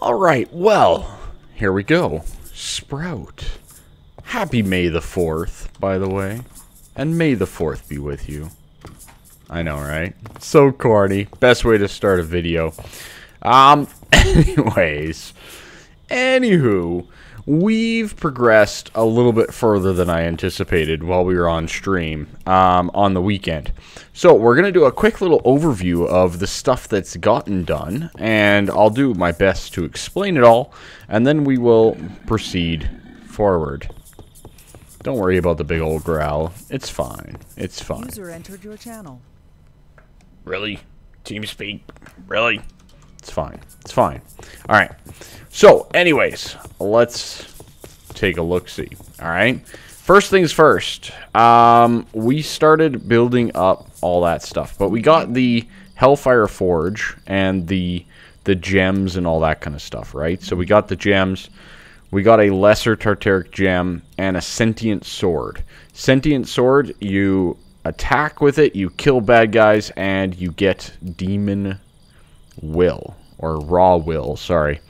Alright, well, here we go. Sprout. Happy May the 4th, by the way. And May the 4th be with you. I know, right? So corny. Best way to start a video. Anywho, we've progressed a little bit further than I anticipated while we were on stream on the weekend. So we're going to do a quick little overview of the stuff that's gotten done, and I'll do my best to explain it all, and then we will proceed forward. Don't worry about the big old growl. It's fine. It's fine. User entered your channel. Really? TeamSpeak? Really? It's fine. It's fine. Alright. So, anyways, let's take a look-see. Alright? First things first. We started building up all that stuff. But we got the Hellfire Forge and the gems and all that kind of stuff, right? So we got the gems. We got a Lesser Tartaric Gem and a Sentient Sword. Sentient Sword, you attack with it, you kill bad guys, and you get Demon Will. Or Raw Will, sorry.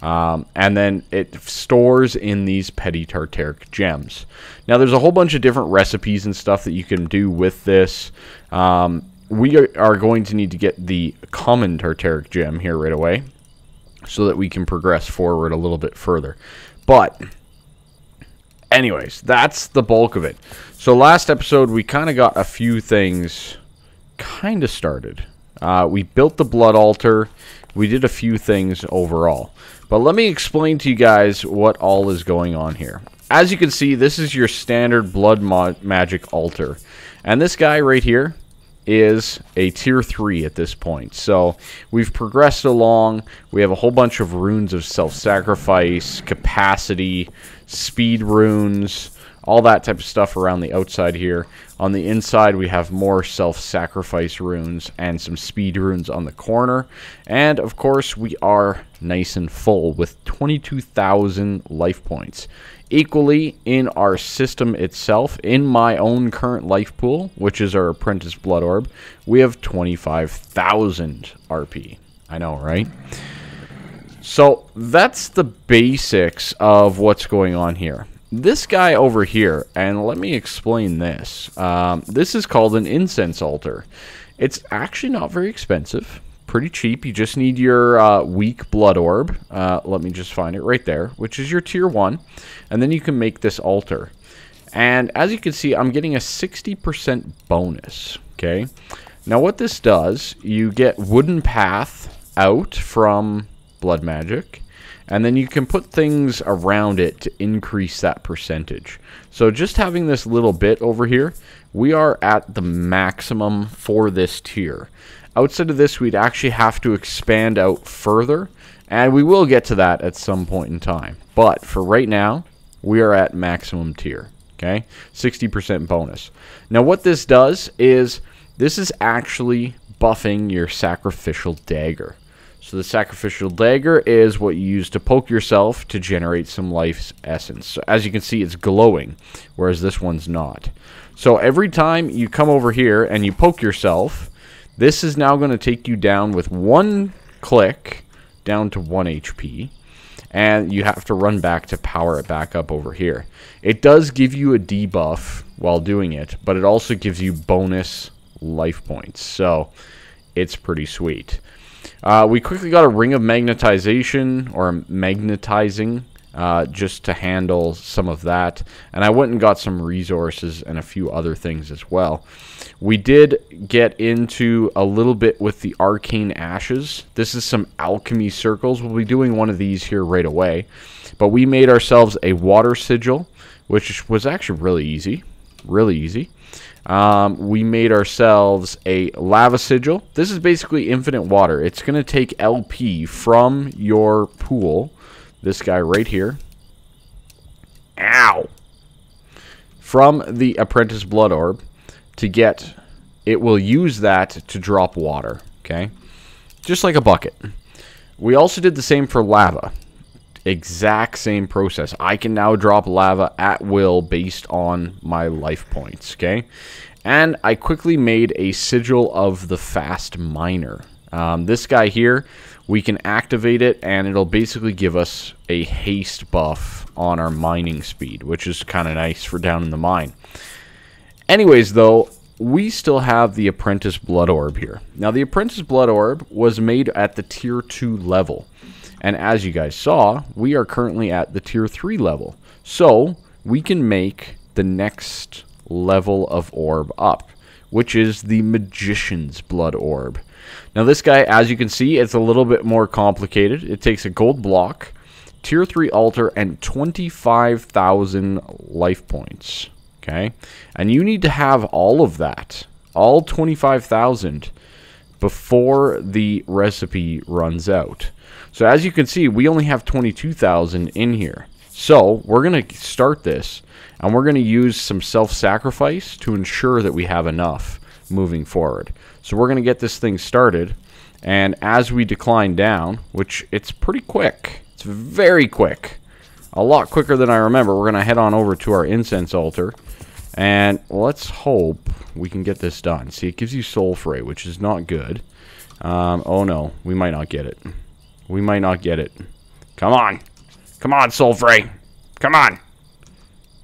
And then it stores in these Petty Tartaric Gems. Now, there's a whole bunch of different recipes and stuff that you can do with this. We are going to need to get the Common Tartaric Gem here right away, so that we can progress forward a little bit further. But, anyways, that's the bulk of it. So last episode, we kind of got a few things kind of started. We built the Blood Altar. We did a few things overall. But let me explain to you guys what all is going on here. As you can see, this is your standard Blood Magic Altar. And this guy right here is a tier 3 at this point. So we've progressed along. We have a whole bunch of runes of self-sacrifice, capacity, speed runes, all that type of stuff around the outside here. On the inside, we have more self-sacrifice runes and some speed runes on the corner. And of course, we are nice and full with 22,000 life points. Equally, in our system itself, in my own current life pool, which is our Apprentice Blood Orb, we have 25,000 RP. I know, right? So, that's the basics of what's going on here. This guy over here, and let me explain this. This is called an Incense Altar. It's actually not very expensive. Pretty cheap. You just need your weak Blood Orb. Let me just find it right there, which is your tier 1. And then you can make this altar. And as you can see, I'm getting a 60% bonus. Okay. Now what this does, you get Wooden Path out from Blood Magic. And then you can put things around it to increase that percentage. So just having this little bit over here, we are at the maximum for this tier. Outside of this, we'd actually have to expand out further, and we will get to that at some point in time. But for right now, we are at maximum tier, okay? 60% bonus. Now what this does is, this is actually buffing your Sacrificial Dagger. So the Sacrificial Dagger is what you use to poke yourself to generate some life essence. So as you can see, it's glowing, whereas this one's not. So every time you come over here and you poke yourself, this is now going to take you down with one click down to 1 HP. And you have to run back to power it back up over here. It does give you a debuff while doing it, but it also gives you bonus life points. So it's pretty sweet. We quickly got a Ring of Magnetization, or Magnetizing, just to handle some of that. And I went and got some resources and a few other things as well. We did get into a little bit with the Arcane Ashes. This is some alchemy circles. We'll be doing one of these here right away. But we made ourselves a Water Sigil, which was actually really easy. Really easy. We made ourselves a Lava Sigil. This is basically infinite water. It's going to take LP from your pool. This guy right here. Ow! From the Apprentice Blood Orb to get... It will use that to drop water. Okay? Just like a bucket. We also did the same for lava. Exact same process. I can now drop lava at will based on my life points. Okay? And I quickly made a Sigil of the Fast Miner. This guy here we can activate it, and it'll basically give us a haste buff on our mining speed, which is kind of nice for down in the mine. Anyways, though, we still have the Apprentice Blood Orb here. Now, the Apprentice Blood Orb was made at the Tier 2 level. And as you guys saw, we are currently at the Tier 3 level. So, we can make the next level of orb up, which is the Magician's Blood Orb. Now, this guy, as you can see, it's a little bit more complicated. It takes a gold block, Tier 3 altar, and 25,000 life points. Okay, and you need to have all of that, all 25,000, before the recipe runs out. So as you can see, we only have 22,000 in here. So we're going to start this, and we're going to use some self-sacrifice to ensure that we have enough moving forward. So we're going to get this thing started, and as we decline down, which it's pretty quick, it's very quick, a lot quicker than I remember, we're going to head on over to our incense altar. And let's hope we can get this done. See, it gives you soul fray, which is not good. Oh no, we might not get it. We might not get it. Come on. Come on, soul fray. Come on.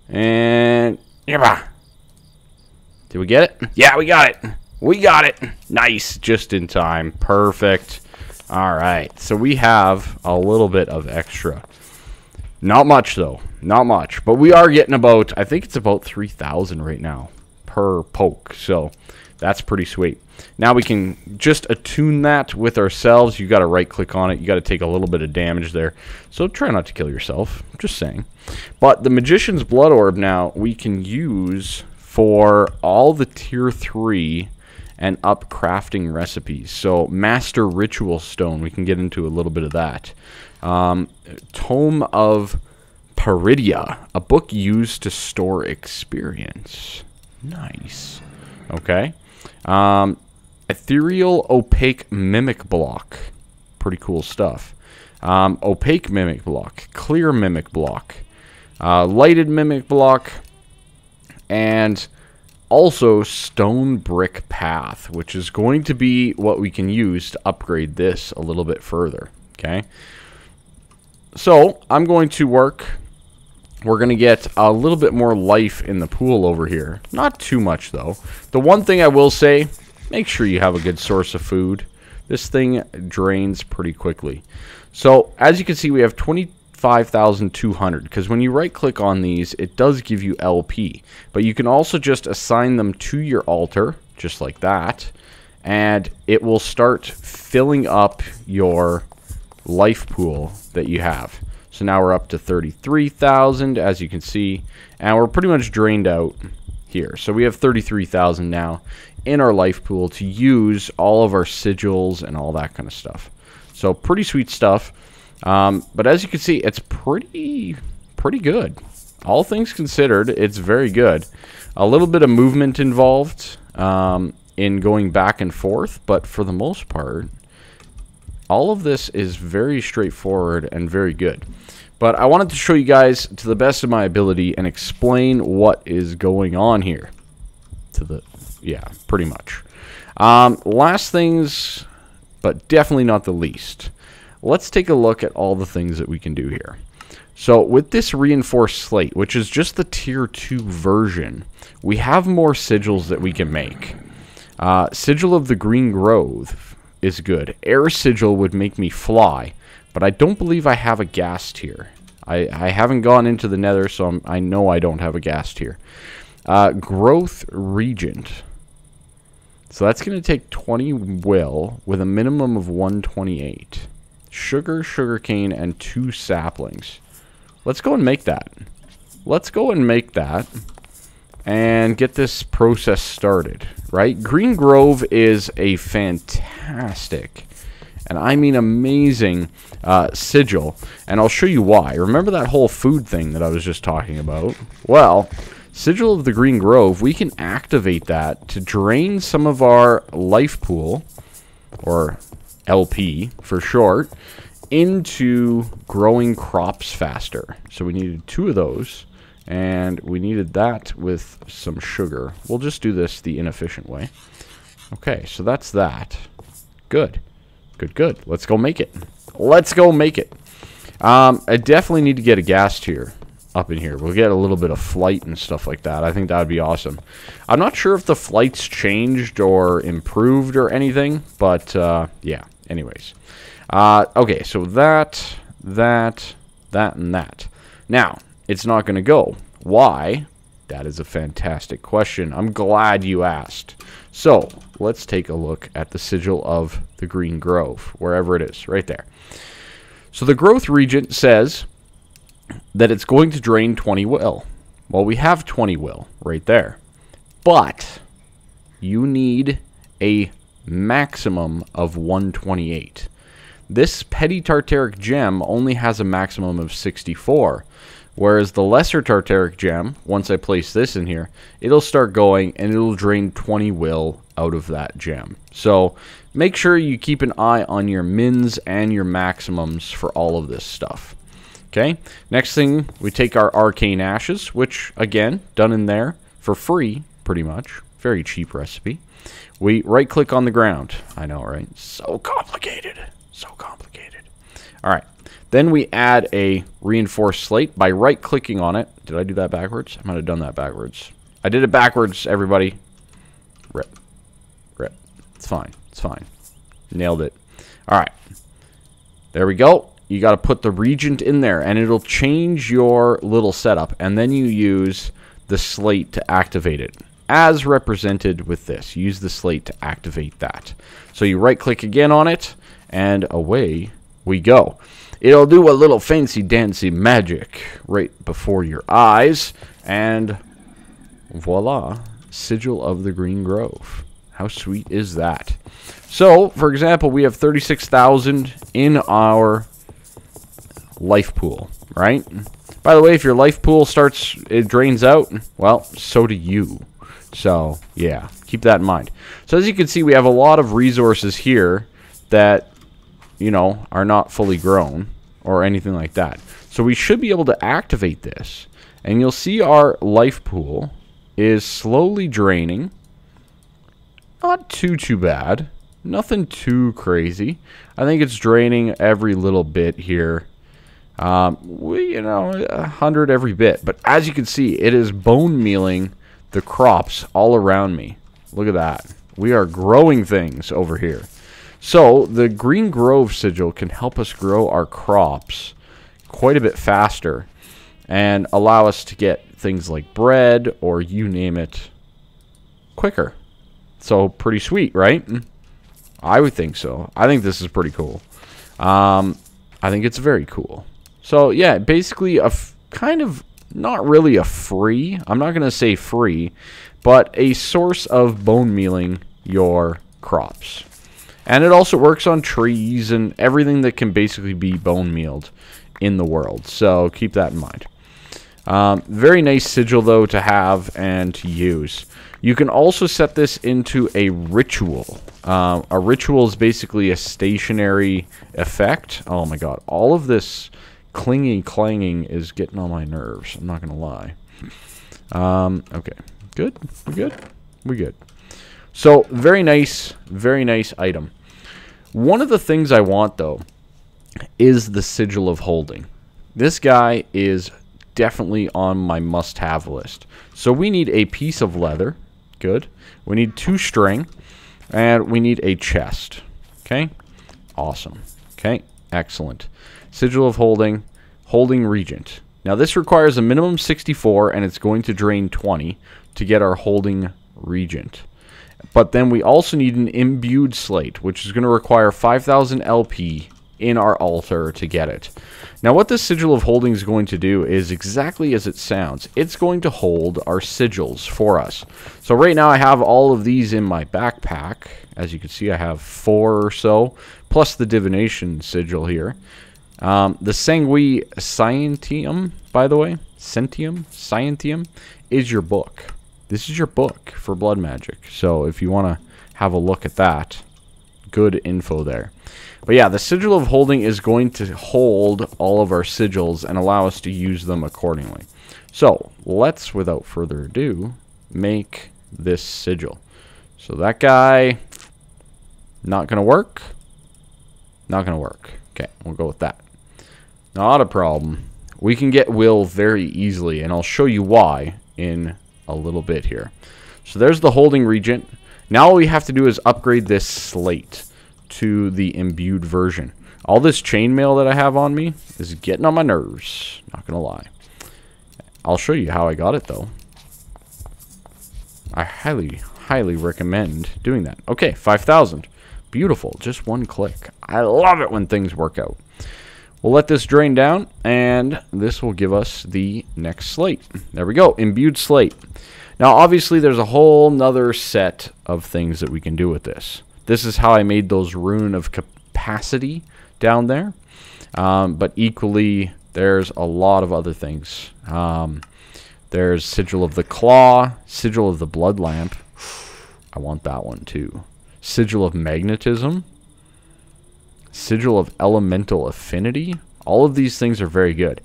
And yeah. Did we get it? Yeah, we got it. We got it. Nice. Just in time. Perfect. Alright. So we have a little bit of extra. Not much, though. Not much. But we are getting about, I think it's about 3,000 right now per poke. So that's pretty sweet. Now we can just attune that with ourselves. You got to right-click on it. You got to take a little bit of damage there. So try not to kill yourself. Just saying. But the Magician's Blood Orb now we can use for all the Tier 3 and up crafting recipes. So Master Ritual Stone, we can get into a little bit of that. Tome of Peridia, a book used to store experience. Nice. Okay. Ethereal Opaque Mimic Block. Pretty cool stuff. Opaque Mimic Block. Clear Mimic Block. Lighted Mimic Block. And also Stone Brick Path, which is going to be what we can use to upgrade this a little bit further. Okay. So, I'm going to work. We're going to get a little bit more life in the pool over here. Not too much, though. The one thing I will say, make sure you have a good source of food. This thing drains pretty quickly. So, as you can see, we have 25,200. Because when you right-click on these, it does give you LP. But you can also just assign them to your altar, just like that. And it will start filling up your life pool that you have. So now we're up to 33,000, as you can see, and we're pretty much drained out here. So we have 33,000 now in our life pool to use all of our sigils and all that kind of stuff. So pretty sweet stuff. But as you can see, it's pretty good. All things considered, it's very good. A little bit of movement involved in going back and forth, but for the most part, all of this is very straightforward and very good. But I wanted to show you guys to the best of my ability and explain what is going on here. Yeah, pretty much. Last things, but definitely not the least. Let's take a look at all the things that we can do here. So with this reinforced slate, which is just the tier 2 version, we have more sigils that we can make. Sigil of the Green Grove is good. Air sigil would make me fly, but I don't believe I have a ghast here. I haven't gone into the nether, so I know I don't have a ghast here. Growth Regent. So that's going to take 20 will with a minimum of 128. Sugarcane, and 2 saplings. Let's go and make that. Let's go and make that and get this process started, right? Green Grove is a fantastic, and I mean amazing, sigil, and I'll show you why. Remember that whole food thing that I was just talking about? Well, Sigil of the Green Grove, we can activate that to drain some of our life pool, or LP for short, into growing crops faster. So we needed 2 of those. And we needed that with some sugar. We'll just do this the inefficient way. Okay, so that's that. Good. Good, good. Let's go make it. Let's go make it. I definitely need to get a gas tier up in here. We'll get a little bit of flight and stuff like that. I think that would be awesome. I'm not sure if the flight's changed or improved or anything, but yeah, anyways. Okay, so that, and that. Now, it's not going to go. Why? That is a fantastic question. I'm glad you asked. So, let's take a look at the sigil of the Green Grove, wherever it is, right there. So the growth region says that it's going to drain 20 will. Well, we have 20 will right there. But you need a maximum of 128. This petty tartaric gem only has a maximum of 64. Whereas the lesser tartaric gem, once I place this in here, it'll start going and it'll drain 20 will out of that gem. So make sure you keep an eye on your mins and your maximums for all of this stuff. Okay, next thing, we take our arcane ashes, which again, done in there for free, pretty much. Very cheap recipe. We right click on the ground. I know, right? So complicated. So complicated. All right. Then we add a reinforced slate by right-clicking on it. Did I do that backwards? I might have done that backwards. I did it backwards, everybody. Rip. Rip. It's fine. It's fine. Nailed it. All right. There we go. You got to put the regent in there, and it'll change your little setup. And then you use the slate to activate it, as represented with this. Use the slate to activate that. So you right-click again on it, and away we go. It'll do a little fancy-dancy magic right before your eyes. And voila, Sigil of the Green Grove. How sweet is that? So, for example, we have 36,000 in our life pool, right? By the way, if your life pool it drains out, well, so do you. So, yeah, keep that in mind. So, as you can see, we have a lot of resources here that, you know, are not fully grown or anything like that. So we should be able to activate this, and you'll see our life pool is slowly draining. Not too bad. Nothing too crazy. I think it's draining every little bit here. You know, 100 every bit. But as you can see, it is bone mealing the crops all around me. Look at that. We are growing things over here. So, the Green Grove sigil can help us grow our crops quite a bit faster and allow us to get things like bread or you name it quicker. So, pretty sweet, right? I would think so. I think this is pretty cool. I think it's very cool. So, yeah, basically kind of not really a free, I'm not going to say free, but a source of bone mealing your crops. And it also works on trees and everything that can basically be bone mealed in the world. So keep that in mind. Very nice sigil, though, to have and to use. You can also set this into a ritual. A ritual is basically a stationary effect. Oh, my God. All of this clanging is getting on my nerves. I'm not going to lie. Okay. Good? We good? We good. So, very nice item. One of the things I want, though, is the Sigil of Holding. This guy is definitely on my must-have list. So we need a piece of leather. Good. We need 2 string. And we need a chest. Okay? Awesome. Okay? Excellent. Sigil of Holding. Holding Regent. Now, this requires a minimum 64, and it's going to drain 20 to get our Holding Regent. But then we also need an imbued slate, which is going to require 5,000 LP in our altar to get it. Now, what this Sigil of Holding is going to do is exactly as it sounds. It's going to hold our sigils for us. So right now I have all of these in my backpack. As you can see, I have 4 or so, plus the divination sigil here. The Sanguis Scientium, by the way, Scientium, is your book. This is your book for blood magic. So if you want to have a look at that, good info there. But yeah, the Sigil of Holding is going to hold all of our sigils and allow us to use them accordingly. So let's, without further ado, make this sigil. So that guy, not going to work. Not going to work. Okay, we'll go with that. Not a problem. We can get will very easily, and I'll show you why in a little bit here. So there's the holding regent. Now all we have to do is upgrade this slate to the imbued version. All this chainmail that I have on me is getting on my nerves. Not going to lie. I'll show you how I got it, though. I highly recommend doing that. Okay, 5,000. Beautiful. Just one click. I love it when things work out. We'll let this drain down, and this will give us the next slate. There we go. Imbued slate. Now, obviously, there's a whole nother set of things that we can do with this. This is how I made those rune of capacity down there. But equally, there's a lot of other things. There's Sigil of the Claw, Sigil of the Blood Lamp. I want that one too. Sigil of Magnetism, Sigil of Elemental Affinity. All of these things are very good.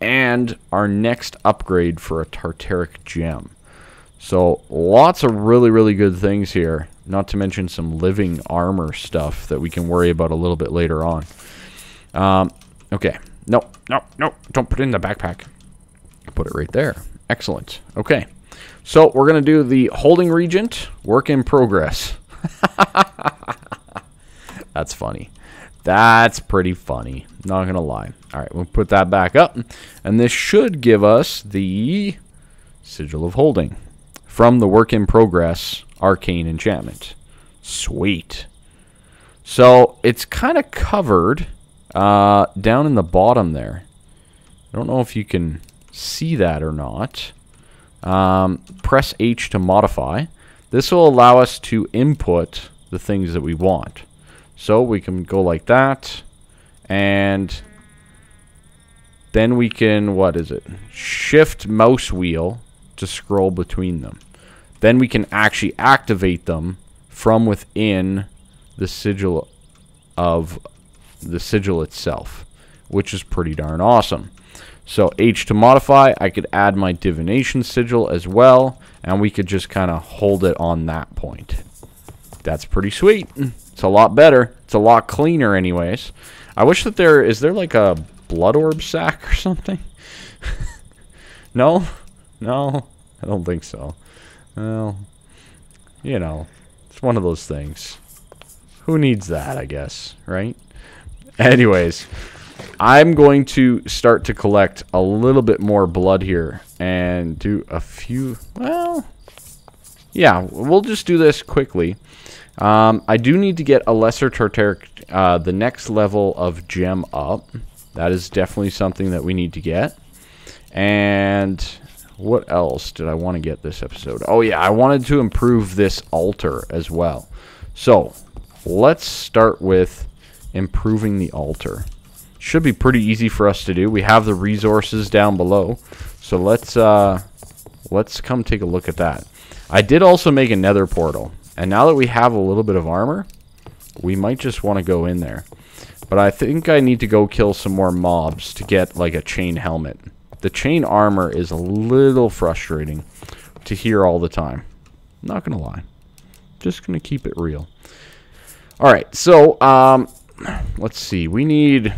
And our next upgrade for a Tartaric Gem. So lots of really good things here. Not to mention some living armor stuff that we can worry about a little bit later on. Okay. No. Don't put it in the backpack. Put it right there. Excellent. Okay. So we're going to do the holding regent. Work in progress. That's funny. That's pretty funny. Not going to lie. All right. We'll put that back up. And this should give us the Sigil of Holding from the work in progress arcane enchantment. Sweet. So it's kind of covered down in the bottom there. I don't know if you can see that or not. Press H to modify. This will allow us to input the things that we want. So we can go like that, and then we can, what is it? Shift mouse wheel to scroll between them. Then we can actually activate them from within the sigil of the sigil itself, which is pretty darn awesome. So H to modify, I could add my divination sigil as well, and we could just kind of hold it on that point. That's pretty sweet. It's a lot better. It's a lot cleaner anyways. I wish that is there like a blood orb sack or something? No? No? I don't think so. Well, you know, it's one of those things. Who needs that, I guess, right? Anyways, I'm going to start to collect a little bit more blood here and do a few, well, yeah, we'll just do this quickly. I do need to get a lesser Tartaric, the next level of gem up. That is definitely something that we need to get. And what else did I want to get this episode? Oh yeah, I wanted to improve this altar as well. So let's start with improving the altar. Should be pretty easy for us to do. We have the resources down below. So let's come take a look at that. I did also make a nether portal. And now that we have a little bit of armor, we might just want to go in there. But I think I need to go kill some more mobs to get like a chain helmet. The chain armor is a little frustrating to hear all the time. Not going to lie. Just going to keep it real. Alright, so let's see. We need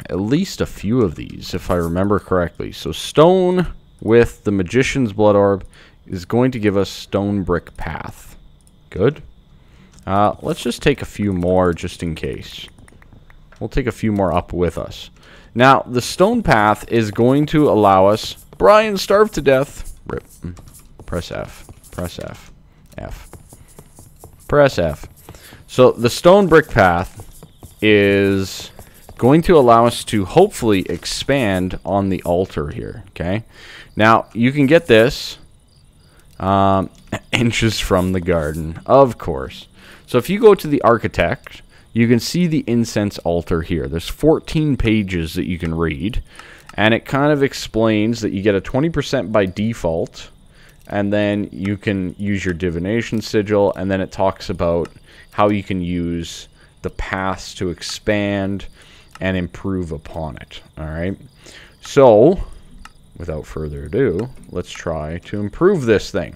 at least a few of these, if I remember correctly. So stone with the Magician's Blood Orb is going to give us stone brick path. Good. Let's just take a few more just in case. We'll take a few more up with us. Now, the stone path is going to allow us... Brian starved to death. Rip. Press F. Press F. F. Press F. So, the stone brick path is going to allow us to hopefully expand on the altar here. Okay? Now, you can get this... inches from the garden, of course. So if you go to the architect, you can see the incense altar here. There's 14 pages that you can read, and it kind of explains that you get a 20% by default, and then you can use your divination sigil, and then it talks about how you can use the paths to expand and improve upon it. Alright, so without further ado, let's try to improve this thing.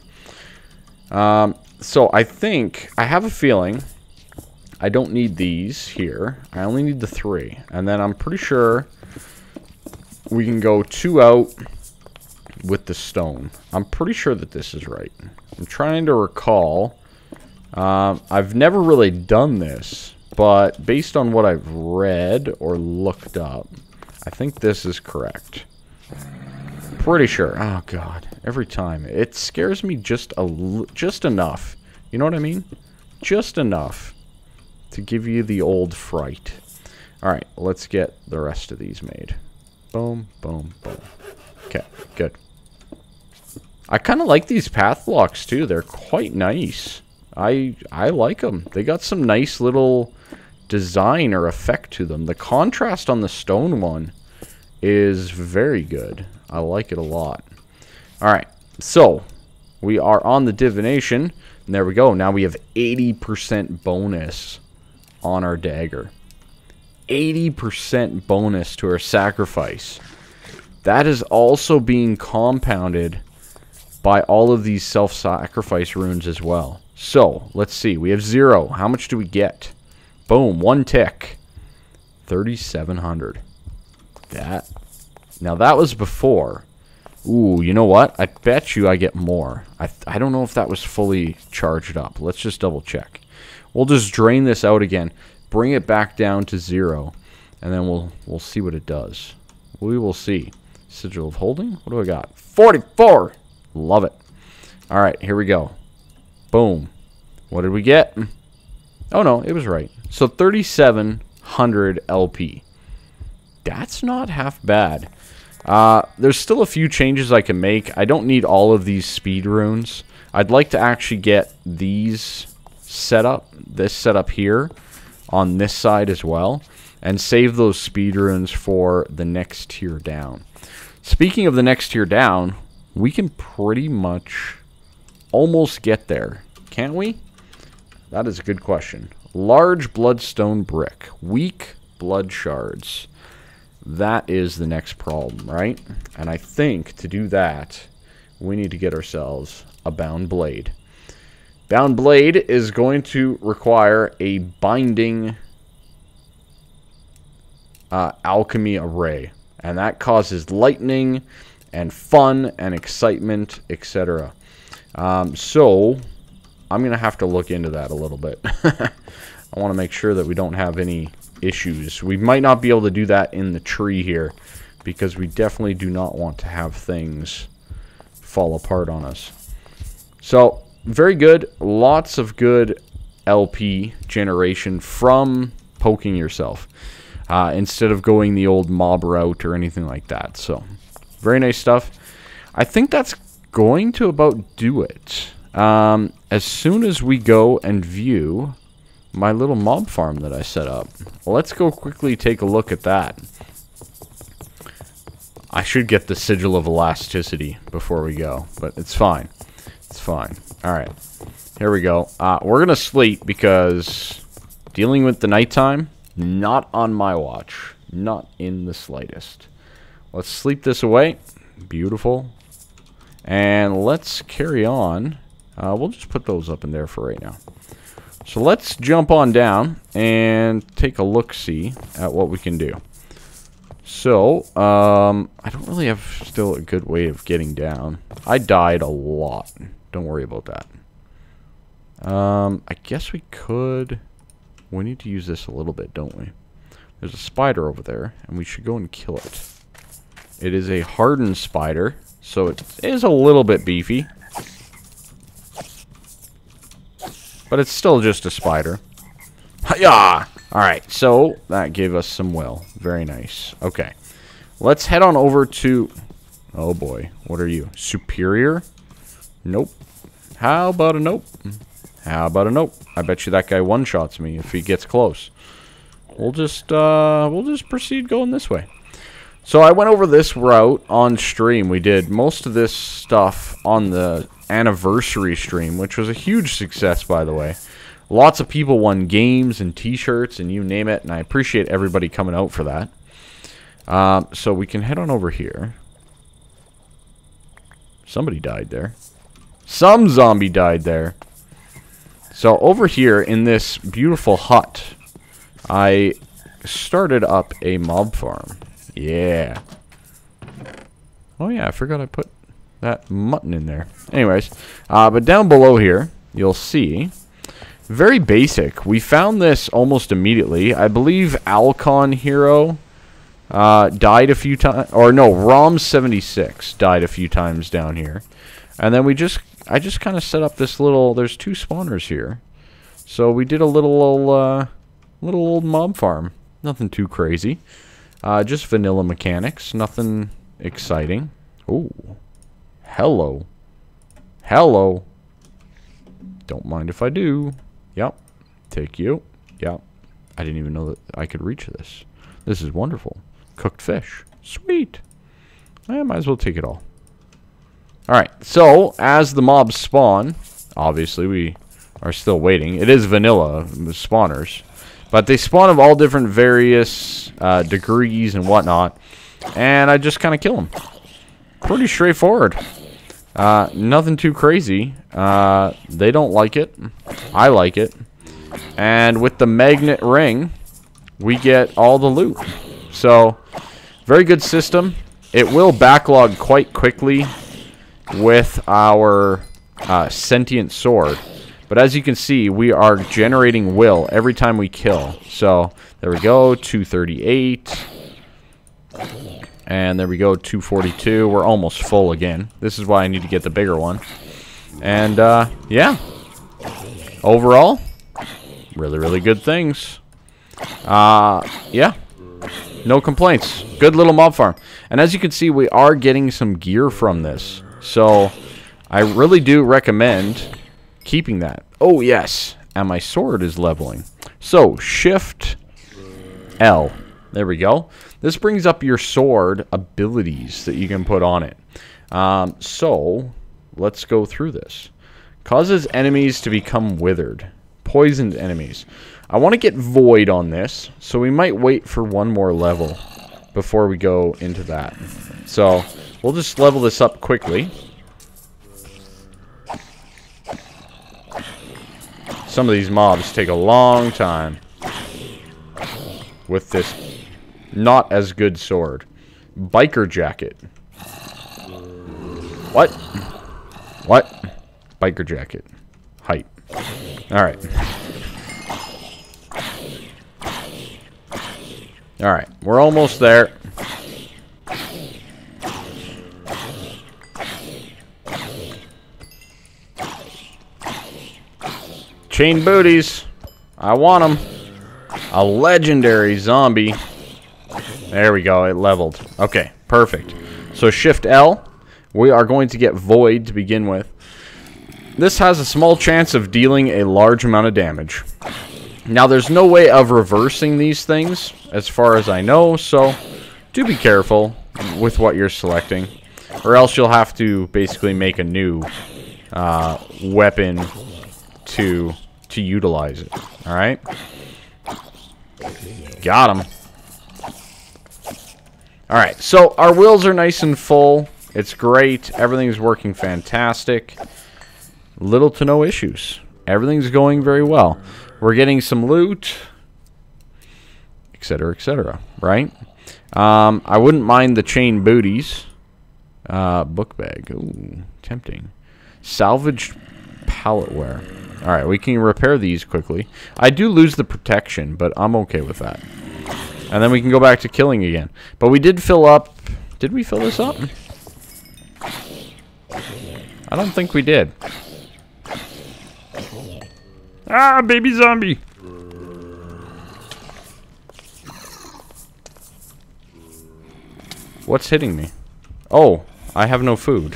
So I think, I have a feeling, I don't need these here. I only need the 3. And then I'm pretty sure we can go 2 out with the stone. I'm pretty sure that this is right. I'm trying to recall. I've never really done this, but based on what I've read or looked up, I think this is correct. Pretty sure. Oh god, every time it scares me just enough. You know what I mean? Just enough to give you the old fright. All right, let's get the rest of these made. Boom, boom, boom. Okay, good. I kind of like these path blocks too. They're quite nice. I like them. They got some nice little design or effect to them. The contrast on the stone one is very good. I like it a lot. Alright, so we are on the divination. And there we go. Now we have 80% bonus on our dagger. 80% bonus to our sacrifice. That is also being compounded by all of these self-sacrifice runes as well. So, let's see. We have 0. How much do we get? Boom. 1 tick. 3,700. Now that was before. Ooh, you know what? I bet you I get more. I don't know if that was fully charged up. Let's just double check. We'll just drain this out again. Bring it back down to 0. And then we'll see what it does. We will see. Sigil of holding. What do I got? 44! Love it. Alright, here we go. Boom. What did we get? Oh no, it was right. So 3,700 LP. That's not half bad. There's still a few changes I can make. I don't need all of these speed runes. I'd like to actually get these set up, this set up here on this side as well, and save those speed runes for the next tier down. Speaking of the next tier down, we can pretty much almost get there, can't we? That is a good question. Large bloodstone brick, weak blood shards. That is the next problem, right? And I think to do that, we need to get ourselves a bound blade. Bound blade is going to require a binding alchemy array. And that causes lightning and fun and excitement, etc. So, I'm going to have to look into that a little bit. I want to make sure that we don't have any issues. We might not be able to do that in the tree here, because we definitely do not want to have things fall apart on us. So, very good. Lots of good LP generation from poking yourself, instead of going the old mob route or anything like that. So, very nice stuff. I think that's going to about do it. As soon as we go and view my little mob farm that I set up, let's go quickly take a look at that. I should get the sigil of elasticity before we go, but it's fine. It's fine. Alright, here we go. We're going to sleep because dealing with the nighttime, not on my watch. Not in the slightest. Let's sleep this away. Beautiful. And let's carry on. We'll just put those up in there for right now. So let's jump on down and take a look-see at what we can do. So, I don't really have still a good way of getting down. I died a lot. Don't worry about that. I guess we could... We need to use this a little bit, don't we? There's a spider over there, and we should go and kill it. It is a hardened spider, so it is a little bit beefy. But it's still just a spider. Hi-ya! Alright, so that gave us some will. Very nice. Okay. Let's head on over to... Oh boy, what are you? Superior? Nope. How about a nope? How about a nope? I bet you that guy one-shots me if he gets close. We'll just proceed going this way. So I went over this route on stream. We did most of this stuff on the anniversary stream, which was a huge success, by the way. Lots of people won games and t-shirts and you name it, and I appreciate everybody coming out for that. So we can head on over here. Somebody died there. Some zombie died there. So over here in this beautiful hut, I started up a mob farm. Yeah. Oh yeah, I forgot I put that mutton in there. Anyways, but down below here, you'll see, very basic. We found this almost immediately. I believe Alcon Hero died a few times, or no, Rom76 died a few times down here. And then I just kind of set up this little, there's 2 spawners here. So we did a little old mob farm. Nothing too crazy. Just vanilla mechanics, nothing exciting. Ooh. Hello. Hello. Don't mind if I do. Yep. Take you. Yep. I didn't even know that I could reach this. This is wonderful. Cooked fish. Sweet. I might as well take it all. Alright, so as the mobs spawn, obviously we are still waiting. It is vanilla spawners. But they spawn of all different various degrees and whatnot. And I just kind of kill them. Pretty straightforward. Nothing too crazy. They don't like it. I like it. And with the magnet ring, we get all the loot. So, very good system. It will backlog quite quickly with our sentient sword. But as you can see, we are generating will every time we kill. So, there we go, 238. And there we go, 242. We're almost full again. This is why I need to get the bigger one. And, yeah. Overall, really, really good things. Yeah. No complaints. Good little mob farm. And as you can see, we are getting some gear from this. So, I really do recommend keeping that. Oh, yes. And my sword is leveling. So, Shift L. There we go. This brings up your sword abilities that you can put on it. So, let's go through this. Causes enemies to become withered. Poisoned enemies. I want to get Void on this, so we might wait for one more level before we go into that. So, we'll just level this up quickly. Some of these mobs take a long time with this not as good sword. Biker jacket. What? What? Biker jacket. Height. Alright. Alright, we're almost there. Chain booties. I want them. A legendary zombie. There we go, it leveled. Okay, perfect. So Shift L, we are going to get Void to begin with. This has a small chance of dealing a large amount of damage. Now, there's no way of reversing these things, as far as I know, so do be careful with what you're selecting. Or else you'll have to basically make a new weapon to utilize it. Alright? Got him. Alright, so our wills are nice and full. It's great. Everything's working fantastic. Little to no issues. Everything's going very well. We're getting some loot, etc., right? I wouldn't mind the chain booties. Book bag. Ooh, tempting. Salvaged palletware. Alright, we can repair these quickly. I do lose the protection, but I'm okay with that. And then we can go back to killing again. But we did fill up... Did we fill this up? I don't think we did. Ah, baby zombie! What's hitting me? Oh, I have no food.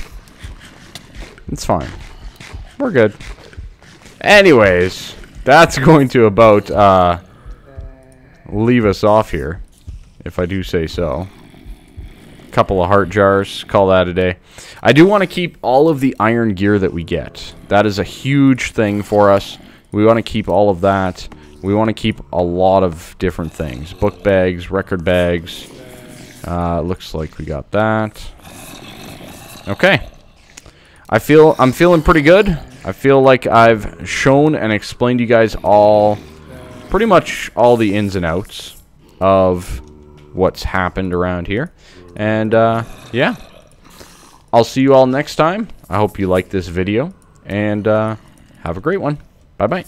It's fine. We're good. Anyways, that's going to about leave us off here, if I do say so. Couple of heart jars, call that a day. I do want to keep all of the iron gear that we get. That is a huge thing for us. We want to keep all of that. We want to keep a lot of different things. Book bags, record bags. Looks like we got that. Okay. I'm feeling pretty good. I feel like I've shown and explained to you guys all, pretty much all the ins and outs of what's happened around here. And, yeah. I'll see you all next time. I hope you liked this video. And, have a great one. Bye-bye.